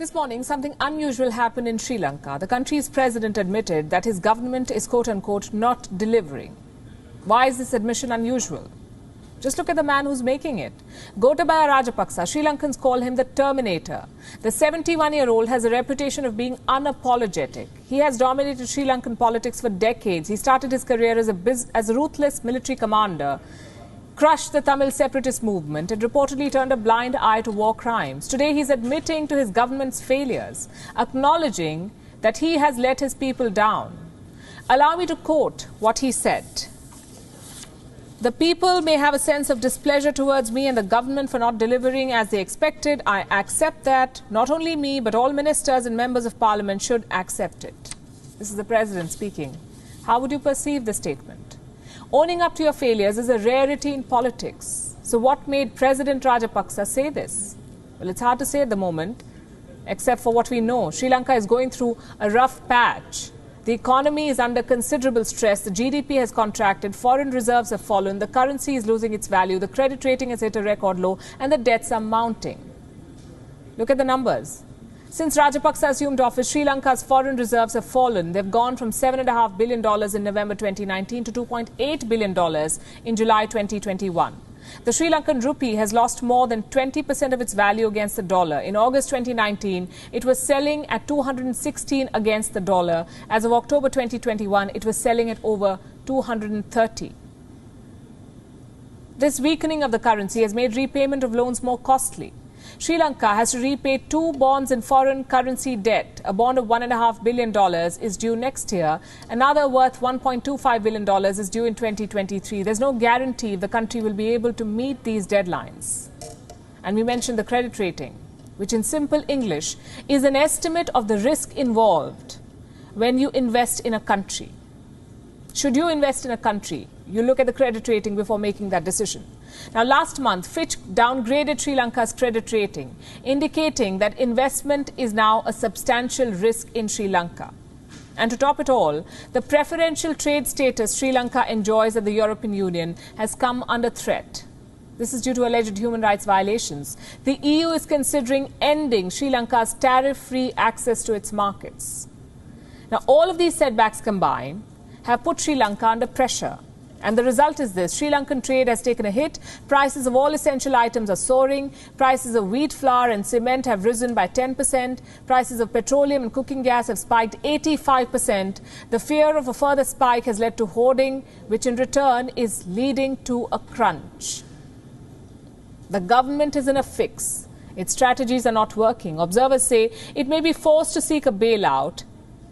This morning, something unusual happened in Sri Lanka. The country's president admitted that his government is quote-unquote not delivering. Why is this admission unusual? Just look at the man who's making it. Gotabaya Rajapaksa, Sri Lankans call him the Terminator. The 71-year-old has a reputation of being unapologetic. He has dominated Sri Lankan politics for decades. He started his career as a ruthless military commander, crushed the Tamil separatist movement and reportedly turned a blind eye to war crimes. Today he's admitting to his government's failures, acknowledging that he has let his people down. Allow me to quote what he said. The people may have a sense of displeasure towards me and the government for not delivering as they expected. I accept that. Not only me, but all ministers and members of parliament should accept it. This is the president speaking. How would you perceive the statement? Owning up to your failures is a rarity in politics. So what made President Rajapaksa say this? Well, it's hard to say at the moment, except for what we know. Sri Lanka is going through a rough patch. The economy is under considerable stress. The GDP has contracted. Foreign reserves have fallen. The currency is losing its value. The credit rating has hit a record low. And the debts are mounting. Look at the numbers. Since Rajapaksa assumed office, Sri Lanka's foreign reserves have fallen. They've gone from $7.5 billion in November 2019 to $2.8 billion in July 2021. The Sri Lankan rupee has lost more than 20% of its value against the dollar. In August 2019, it was selling at 216 against the dollar. As of October 2021, it was selling at over 230. This weakening of the currency has made repayment of loans more costly. Sri Lanka has to repay 2 bonds in foreign currency debt. A bond of $1.5 billion is due next year. Another worth $1.25 billion is due in 2023. There's no guarantee the country will be able to meet these deadlines. And we mentioned the credit rating, which in simple English is an estimate of the risk involved when you invest in a country. Should you invest in a country, you look at the credit rating before making that decision. Now, last month, Fitch downgraded Sri Lanka's credit rating, indicating that investment is now a substantial risk in Sri Lanka. And to top it all, the preferential trade status Sri Lanka enjoys at the European Union has come under threat. This is due to alleged human rights violations. The EU is considering ending Sri Lanka's tariff-free access to its markets. Now, all of these setbacks combined have put Sri Lanka under pressure. And the result is this. Sri Lankan trade has taken a hit. Prices of all essential items are soaring. Prices of wheat flour and cement have risen by 10%. Prices of petroleum and cooking gas have spiked 85%. The fear of a further spike has led to hoarding, which in return is leading to a crunch. The government is in a fix. Its strategies are not working. Observers say it may be forced to seek a bailout.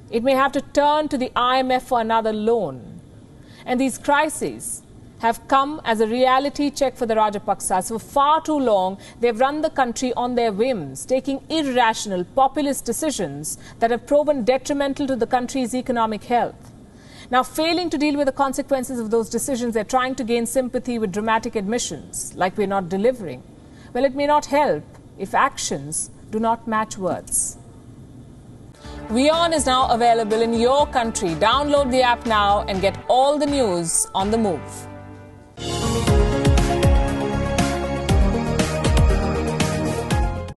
It may have to turn to the IMF for another loan. And these crises have come as a reality check for the Rajapaksas. For far too long, they've run the country on their whims, taking irrational, populist decisions that have proven detrimental to the country's economic health. Now, failing to deal with the consequences of those decisions, they're trying to gain sympathy with dramatic admissions, like we're not delivering. Well, it may not help if actions do not match words. WION is now available in your country. Download the app now and get all the news on the move.